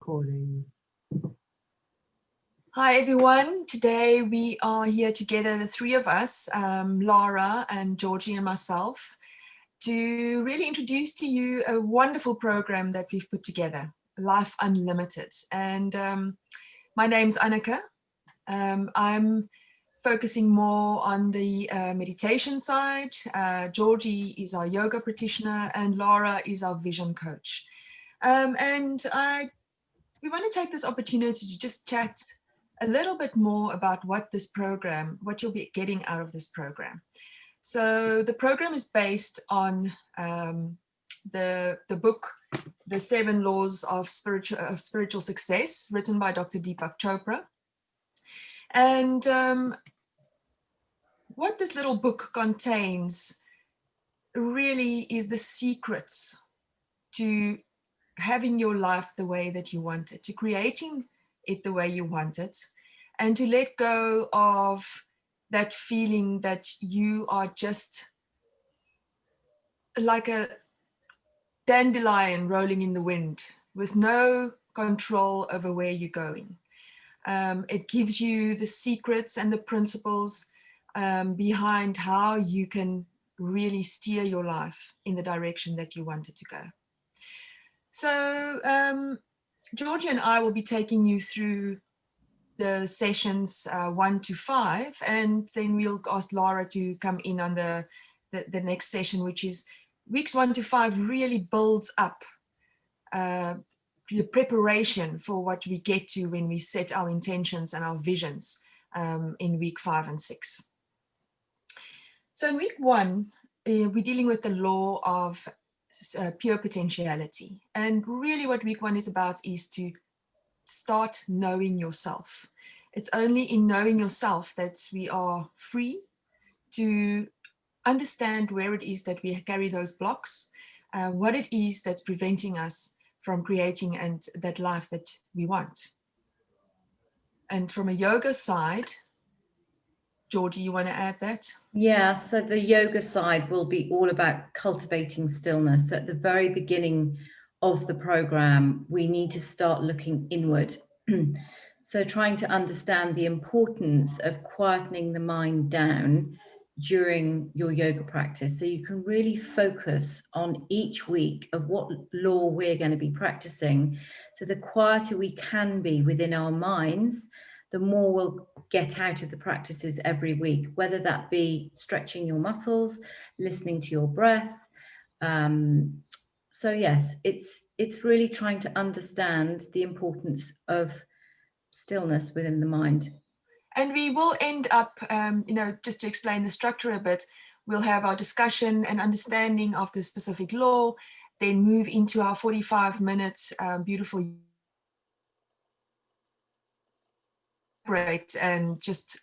Recording. Hi everyone, today we are here together, the three of us, Lara and Georgie and myself, to really introduce to you a wonderful program that we've put together, Life Unlimited. And my name's Anneke. I'm focusing more on the meditation side. Georgie is our yoga practitioner and Lara is our vision coach. We want to take this opportunity to just chat a little bit more about what this program, what you'll be getting out of this program. So the program is based on the book, The 7 Laws of Spiritual Success, written by Dr. Deepak Chopra. And what this little book contains really is the secrets to having your life the way that you want it, to creating it the way you want it, and to let go of that feeling that you are just like a dandelion rolling in the wind with no control over where you're going. It gives you the secrets and the principles behind how you can really steer your life in the direction that you want it to go. So Georgie and I will be taking you through the sessions 1 to 5, and then we'll ask Lara to come in on the next session, which is weeks 1 to 5 really builds up the preparation for what we get to when we set our intentions and our visions in week 5 and 6. So in week 1, we're dealing with the law of pure potentiality. And really what week 1 is about is to start knowing yourself. It's only in knowing yourself that we are free to understand where it is that we carry those blocks, what it is that's preventing us from creating and that life that we want. And from a yoga side, Georgie, you want to add that? Yeah, so the yoga side will be all about cultivating stillness. At the very beginning of the program, we need to start looking inward. So trying to understand the importance of quietening the mind down during your yoga practice, so you can really focus on each week of what law we're going to be practicing. So the quieter we can be within our minds, the more we'll get out of the practices every week, whether that be stretching your muscles, listening to your breath. So yes, it's really trying to understand the importance of stillness within the mind. And we will end up, just to explain the structure a bit, we'll have our discussion and understanding of the specific law, then move into our 45 minutes beautiful break and just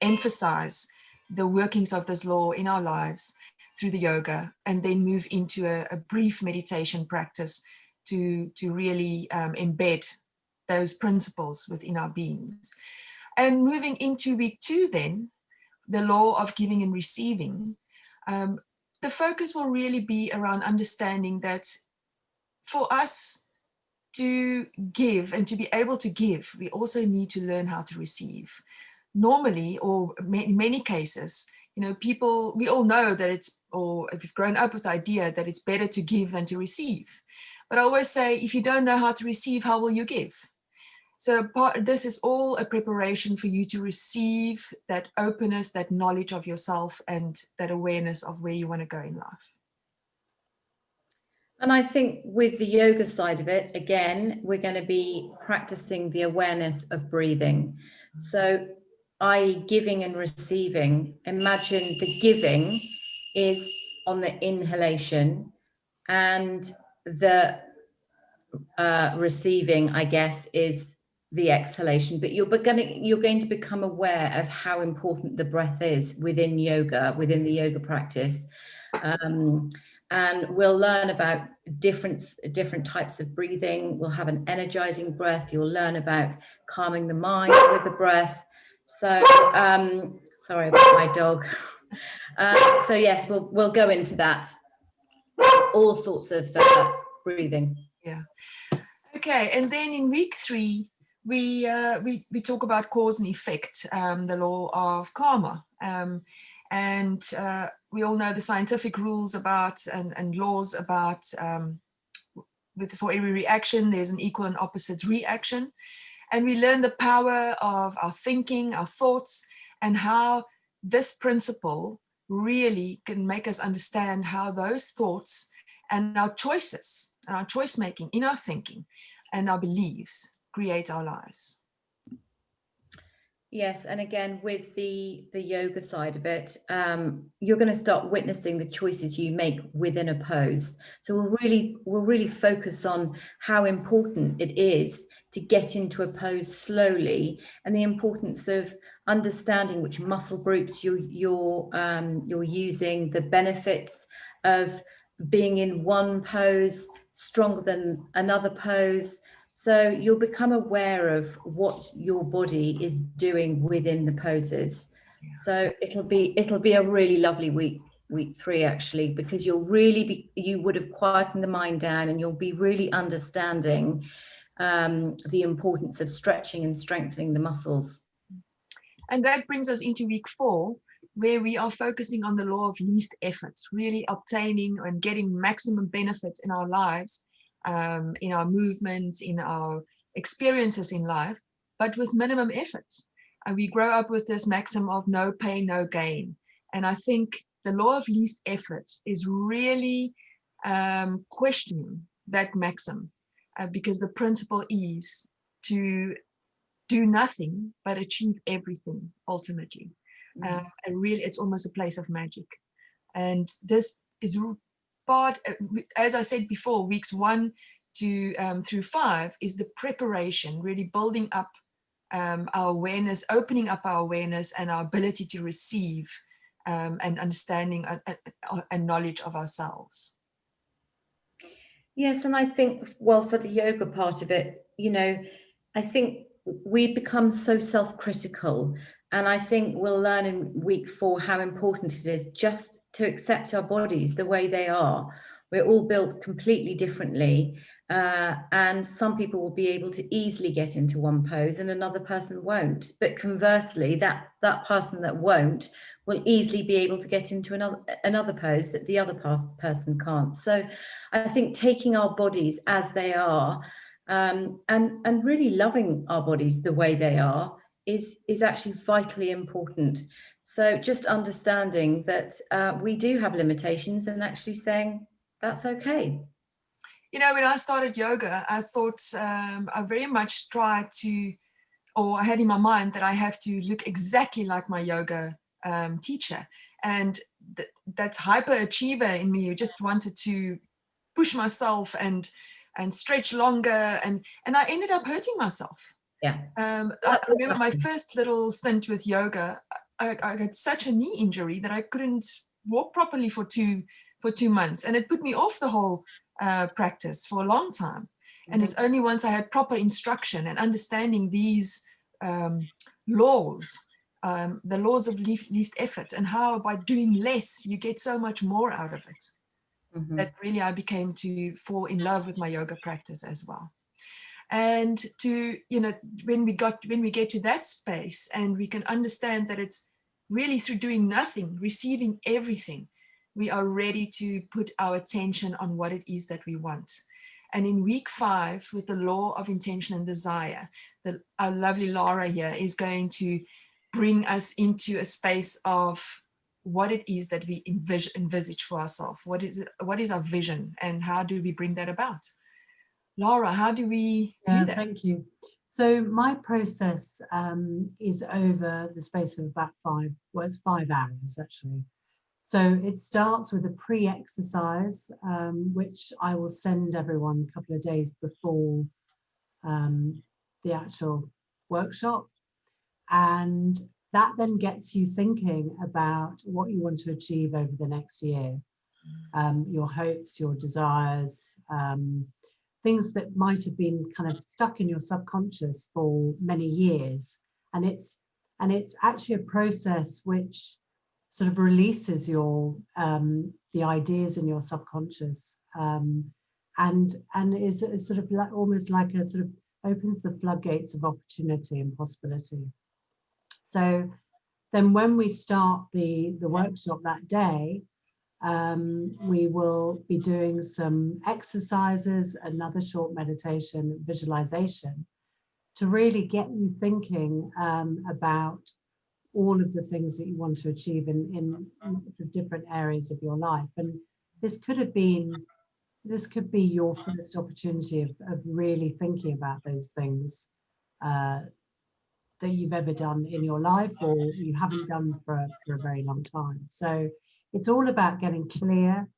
emphasize the workings of this law in our lives through the yoga, and then move into a brief meditation practice to really embed those principles within our beings. And moving into week 2 then, the law of giving and receiving, the focus will really be around understanding that for us to give and to be able to give, we also need to learn how to receive. Normally, or in many cases, people, we all know that it's, or if you've grown up with the idea that it's better to give than to receive. But I always say, if you don't know how to receive, how will you give? So this is all a preparation for you to receive that openness, that knowledge of yourself, and that awareness of where you want to go in life. And I think with the yoga side of it, again, we're going to be practicing the awareness of breathing. So giving and receiving, imagine the giving is on the inhalation and the receiving, I guess, is the exhalation. But you're going to become aware of how important the breath is within yoga, within the yoga practice. And we'll learn about different types of breathing. We'll have an energizing breath. You'll learn about calming the mind with the breath. So sorry about my dog. So yes, we'll go into that. All sorts of breathing. Yeah. Okay, and then in week 3, we talk about cause and effect, the law of karma, and we all know the scientific rules about and laws about for every reaction there's an equal and opposite reaction, and we learn the power of our thinking, our thoughts, and how this principle really can make us understand how those thoughts and our choices and our choice making in our thinking and our beliefs create our lives. Yes, and again with the yoga side of it, you're going to start witnessing the choices you make within a pose. So we'll really focus on how important it is to get into a pose slowly, and the importance of understanding which muscle groups you're using, the benefits of being in one pose stronger than another pose. So you'll become aware of what your body is doing within the poses. Yeah. So it'll be a really lovely week 3 actually, because you would have quietened the mind down, and you'll be really understanding the importance of stretching and strengthening the muscles. And that brings us into week 4, where we are focusing on the law of least efforts, really obtaining and getting maximum benefits in our lives, in our movement, in our experiences in life, but with minimum efforts. We grow up with this maxim of no pain, no gain. And I think the law of least efforts is really questioning that maxim, because the principle is to do nothing but achieve everything ultimately. It's almost a place of magic. And this is part, as I said before, weeks 1 to through 5 is the preparation, really building up our awareness, opening up our awareness and our ability to receive and understanding and knowledge of ourselves. Yes, and I think, well, for the yoga part of it, I think we become so self-critical, and I think we'll learn in week 4 how important it is just to accept our bodies the way they are. We're all built completely differently, and some people will be able to easily get into one pose and another person won't. But conversely, that person that won't will easily be able to get into another pose that the other person can't. So I think taking our bodies as they are, and really loving our bodies the way they are is actually vitally important. So just understanding that we do have limitations, and actually saying that's okay. When I started yoga, I thought I very much tried to, or I had in my mind that I have to look exactly like my yoga teacher. And that's hyperachiever in me who just wanted to push myself and stretch longer. And I ended up hurting myself. Yeah. I remember my first little stint with yoga, I got such a knee injury that I couldn't walk properly for 2 months. And it put me off the whole practice for a long time. And it's only once I had proper instruction and understanding these laws, the laws of least effort, and how by doing less, you get so much more out of it. That really I became to fall in love with my yoga practice as well. And to, when we get to that space and we can understand that it's really through doing nothing, receiving everything, we are ready to put our attention on what it is that we want. And in week 5, with the law of intention and desire, our lovely Lara here is going to bring us into a space of what it is that we envisage for ourselves. What is our vision, and how do we bring that about? Lara, how do we do that? Thank you. So my process is over the space of about 5 hours actually. So it starts with a pre-exercise, which I will send everyone a couple of days before the actual workshop. And that then gets you thinking about what you want to achieve over the next year, your hopes, your desires, things that might have been kind of stuck in your subconscious for many years. And it's actually a process which sort of releases your the ideas in your subconscious, and is sort of like almost like a sort of opens the floodgates of opportunity and possibility. So then when we start the workshop that day, we will be doing some exercises, another short meditation, visualization, to really get you thinking about all of the things that you want to achieve in the different areas of your life. And this could be your first opportunity of really thinking about those things that you've ever done in your life or you haven't done for a very long time. So it's all about getting clear.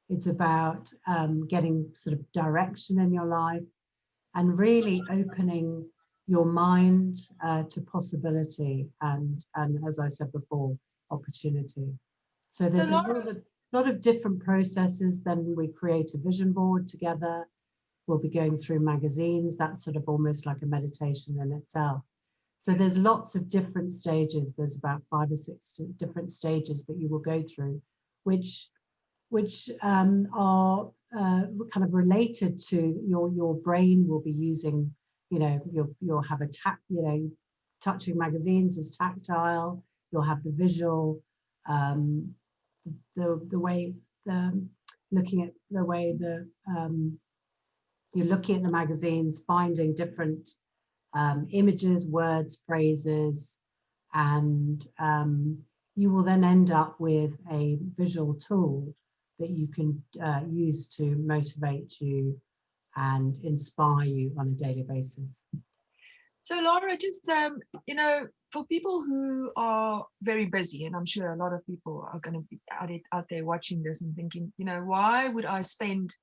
It's about getting sort of direction in your life and really opening your mind to possibility and as I said before, opportunity. So there's a lot of different processes. Then we create a vision board together. We'll be going through magazines. That's sort of almost like a meditation in itself. So there's lots of different stages. There's about 5 or 6 different stages that you will go through, which are kind of related to your brain will be using, you know, you'll have touching magazines is tactile. You'll have the visual, the way looking at the way you're looking at the magazines, finding different images, words, phrases, and you will then end up with a visual tool that you can use to motivate you and inspire you on a daily basis. So Lara, just, you know, for people who are very busy, and I'm sure a lot of people are going to be out there watching this and thinking, you know, why would I spend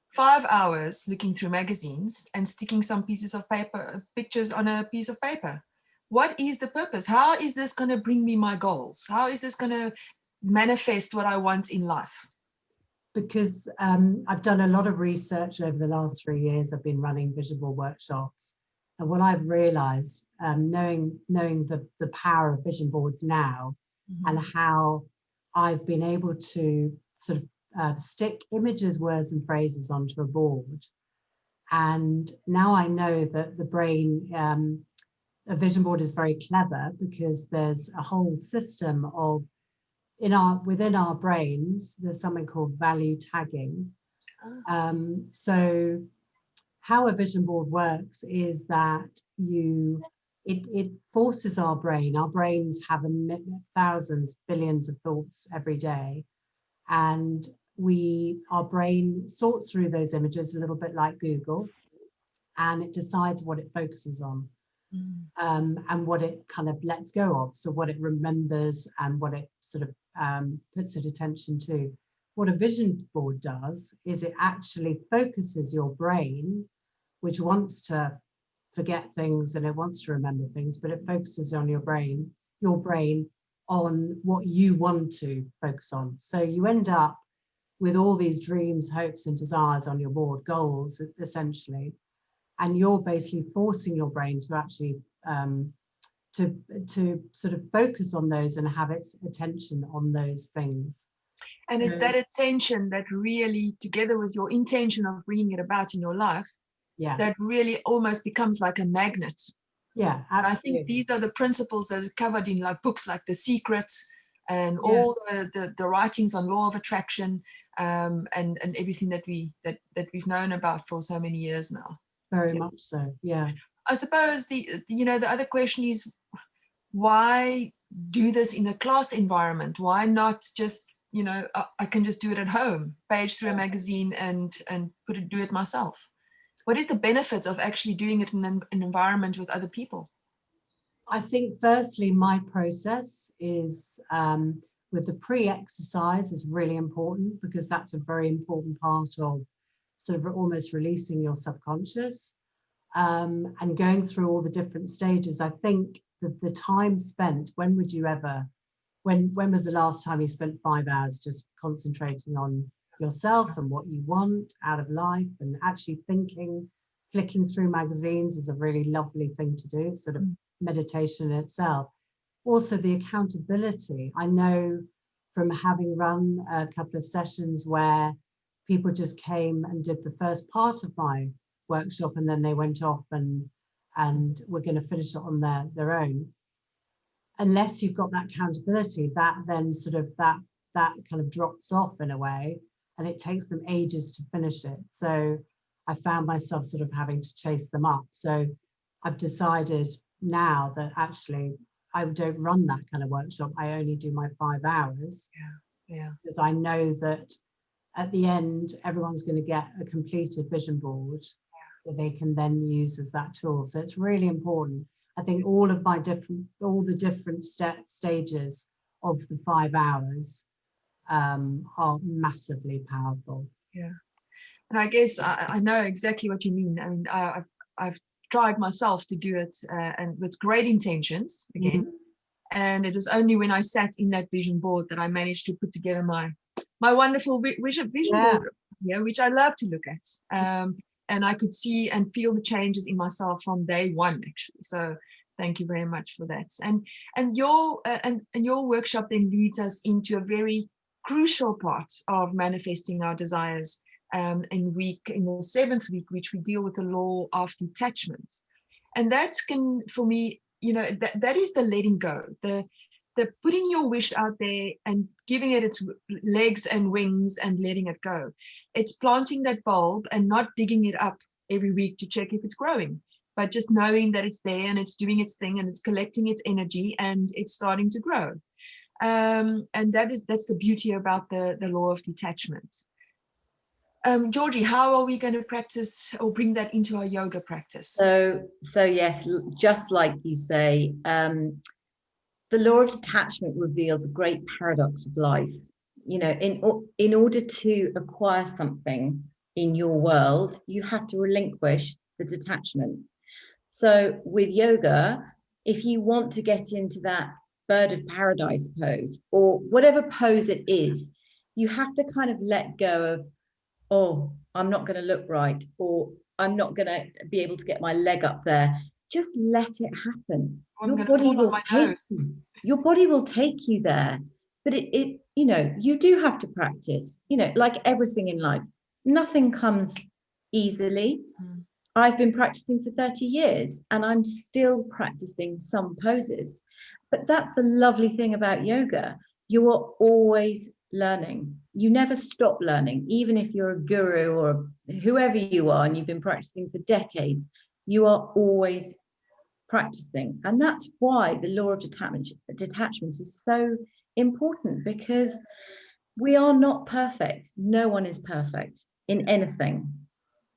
5 hours looking through magazines and sticking some pieces of paper, pictures on a piece of paper? What is the purpose? How is this going to bring me my goals? How is this going to manifest what I want in life? Because I've done a lot of research over the last 3 years. I've been running vision board workshops. And what I've realized, knowing the power of vision boards now, and how I've been able to sort of stick images, words and phrases onto a board. And now I know that the brain, a vision board is very clever because there's a whole system of, within our brains, there's something called value tagging. So how a vision board works is that it forces our brains have thousands, billions of thoughts every day. And our brain sorts through those images a little bit like Google, and it decides what it focuses on, and what it kind of lets go of. So what it remembers and what it sort of puts its attention to. What a vision board does is it actually focuses your brain, which wants to forget things and it wants to remember things, but it focuses on your brain on what you want to focus on. So you end up with all these dreams, hopes and desires on your board, goals essentially, and you're basically forcing your brain to actually to sort of focus on those and have its attention on those things. And it's that attention that really, together with your intention of bringing it about in your life, that really almost becomes like a magnet. Yeah, absolutely. I think these are the principles that are covered in like books like The Secret and all the writings on law of attraction, and everything that we've known about for so many years now. Very much so, yeah. I suppose the other question is, why do this in a class environment? Why not just, you know, I can just do it at home, page through a magazine and do it myself? What is the benefit of actually doing it in an environment with other people? I think firstly, my process is with the pre-exercise is really important, because that's a very important part of sort of almost releasing your subconscious, and going through all the different stages. I think that the time spent, when was the last time you spent 5 hours just concentrating on yourself and what you want out of life, and actually thinking? Flicking through magazines is a really lovely thing to do. It's sort of meditation in itself. Also the accountability. I know from having run a couple of sessions where people just came and did the first part of my workshop, and then they went off and were going to finish it on their own. Unless you've got that accountability, that then sort of that kind of drops off in a way, and it takes them ages to finish it. So I found myself sort of having to chase them up. So I've decided now that actually I don't run that kind of workshop. I only do my 5 hours. Yeah. Because I know that at the end, everyone's going to get a completed vision board that they can then use as that tool. So it's really important. I think all the different stages of the 5 hours are massively powerful. Yeah. And I guess I know exactly what you mean. I mean, I've tried myself to do it and with great intentions again. Mm-hmm. And it was only when I sat in that vision board that I managed to put together my wonderful vision board, which I love to look at. And I could see and feel the changes in myself from day one, actually. So thank you very much for that. And your workshop then leads us into a very crucial part of manifesting our desires in the 7th week, which we deal with the law of detachment. And that can, for me, that is the letting go, the putting your wish out there and giving it its legs and wings and letting it go. It's planting that bulb and not digging it up every week to check if it's growing, but just knowing that it's there and it's doing its thing and it's collecting its energy and it's starting to grow. And that's the beauty about the law of detachment. Georgie, how are we going to practice or bring that into our yoga practice? So yes, just like you say, the law of detachment reveals a great paradox of life. In order to acquire something in your world, you have to relinquish the detachment. So with yoga, if you want to get into that bird of paradise pose or whatever pose it is, you have to kind of let go of, oh, I'm not going to look right, or I'm not going to be able to get my leg up there. Just let it happen. Your body will take you there. But you do have to practice, like everything in life. Nothing comes easily. I've been practicing for 30 years and I'm still practicing some poses. But that's the lovely thing about yoga. You are always learning. You never stop learning. Even if you're a guru or whoever you are and you've been practicing for decades, you are always practicing. And that's why the law of detachment is so important, because we are not perfect. No one is perfect in anything.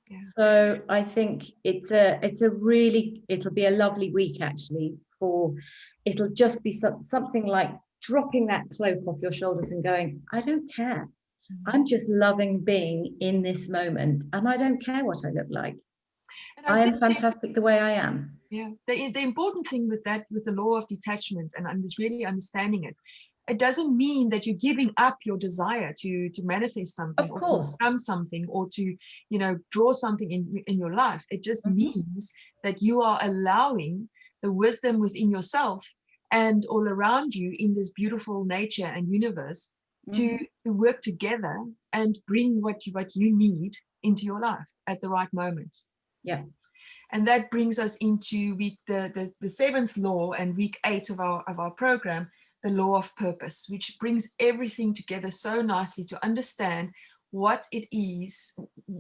Yeah. So I think it'll be a lovely week, actually. It'll just be something like dropping that cloak off your shoulders and going, I don't care. I'm just loving being in this moment, and I don't care what I look like. I am fantastic the way I am. Yeah, the important thing with the law of detachment, and I'm just really understanding it, it doesn't mean that you're giving up your desire to manifest something, or to become something, or to draw something in your life. It just means that you are allowing the wisdom within yourself and all around you in this beautiful nature and universe to work together and bring what you need into your life at the right moments. Yeah. And that brings us into the 7th law and week 8 of our program, the law of purpose, which brings everything together so nicely to understand what it is,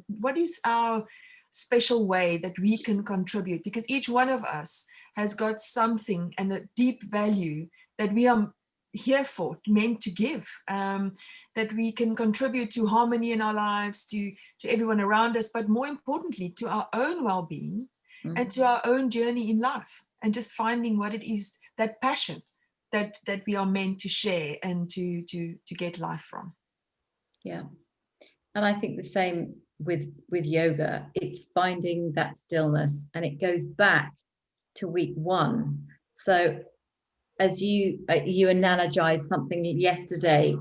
what is our special way that we can contribute, because each one of us has got something and a deep value that we are here for, meant to give, that we can contribute to harmony in our lives, to everyone around us, but more importantly, to our own well-being and to our own journey in life, and just finding what it is, that passion that we are meant to share and to get life from. Yeah. And I think the same with yoga. It's finding that stillness, and it goes back to week 1. So as you analogized something yesterday,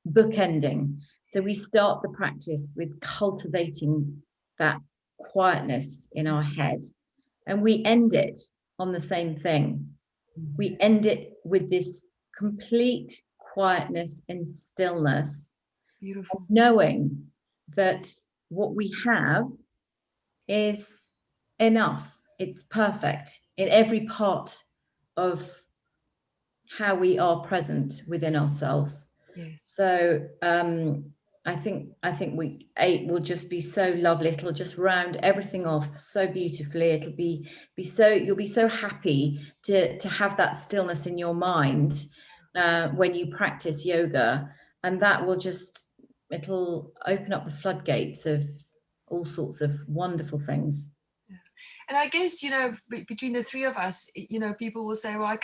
bookending. So we start the practice with cultivating that quietness in our head, and we end it on the same thing. We end it with this complete quietness and stillness. Beautiful. Knowing that what we have is enough. It's perfect in every part of how we are present within ourselves. Yes. So I think eight will just be so lovely. It'll just round everything off so beautifully. It'll be so, you'll be so happy to have that stillness in your mind when you practice yoga, and that will just, it'll open up the floodgates of all sorts of wonderful things. And I guess, you know, between the three of us, you know, people will say, well, I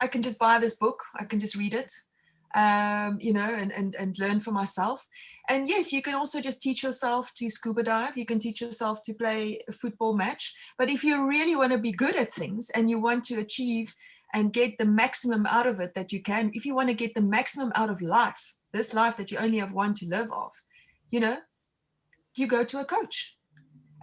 can just buy this book, I can just read it, you know, and learn for myself. And yes, you can also just teach yourself to scuba dive. You can teach yourself to play a football match. But if you really want to be good at things and you want to achieve and get the maximum out of it that you can, if you want to get the maximum out of life, this life that you only have one to live of, you know, you go to a coach.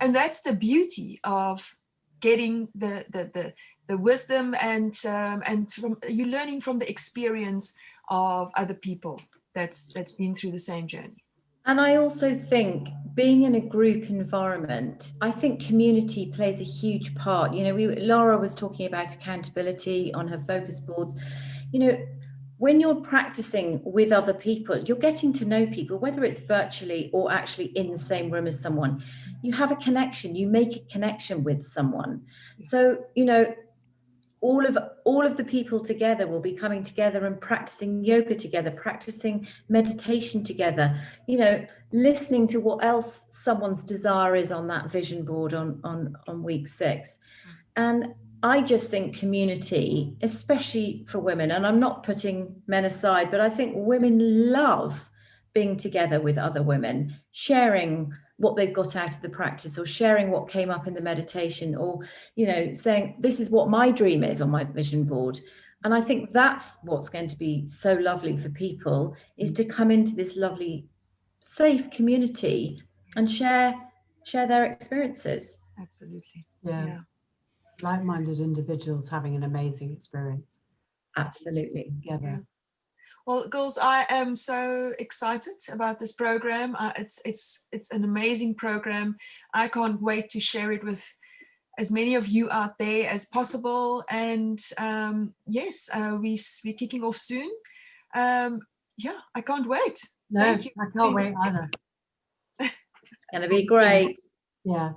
And that's the beauty of getting the wisdom and from you learning from the experience of other people that's been through the same journey. And I also think being in a group environment, I think community plays a huge part. You know, Lara was talking about accountability on her focus boards. You know, when you're practicing with other people, you're getting to know people, whether it's virtually or actually in the same room as someone. You have a connection, you make a connection with someone. So, you know, all of the people together will be coming together and practicing yoga together, practicing meditation together, you know, listening to what else someone's desire is on that vision board on week 6. And I just think community, especially for women, and I'm not putting men aside, but I think women love being together with other women, sharing what they've got out of the practice, or sharing what came up in the meditation, or, you know, saying, this is what my dream is on my vision board. And I think that's what's going to be so lovely for people, is to come into this lovely, safe community and share their experiences. Absolutely. Yeah. Like-minded individuals having an amazing experience. Absolutely. Together. Yeah. Well, girls, I am so excited about this program. It's an amazing program. I can't wait to share it with as many of you out there as possible. And yes, we're kicking off soon. Yeah, I can't wait. No, Thank you. I can't wait either. It's going to be great. Yeah.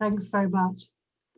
Thanks very much.